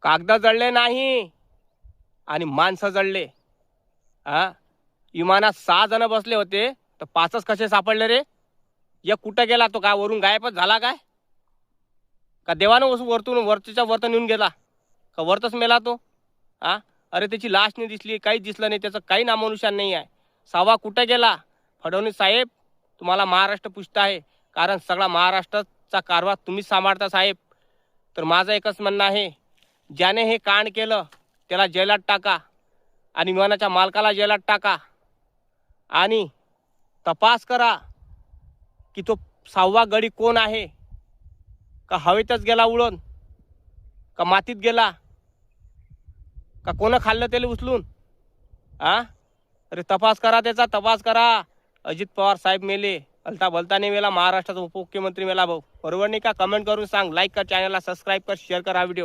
कागद जळले नाही आणि माणसं जळले. हा, विमानात 6 जण बसले होते तर 5च कसे सापडले रे? एक कुठं गेला तो? काय वरून गायबच झाला काय? का देवानं वरतून वरच्या वरतून येऊन गेला? का वरतच मेला तो? हा, अरे त्याची लाश नाही दिसली, काहीच दिसलं नाही, त्याचं काही नामोनिशाण नाही आहे. 6वा कुठं गेला? फडणवीस साहेब, तुम्हाला महाराष्ट्र पुछता आहे, कारण सगळा महाराष्ट्राचा कारभार तुम्हीच सांभाळता साहेब. तर माझं एकच म्हणणं आहे, ज्याने हे कांड केलं त्याला जेलात टाका आणि विमानाच्या मालकाला जेलात टाका आणि तपास करा की तो 6वा गडी कोण आहे. का हवेतच गेला उडून? का मातीत गेला? का कोण खाल्लं त्याला उचलून? आ, अरे तपास करा, त्याचा तपास करा. अजित पवार साहेब मेले, हलता भलता नाही मेला, महाराष्ट्राचा उपमुख्यमंत्री मेला भाऊ. बरोबर नाही का? कमेंट करून सांग. लाईक कर, चॅनलला सबस्क्राईब कर, शेअर कर हा व्हिडिओ.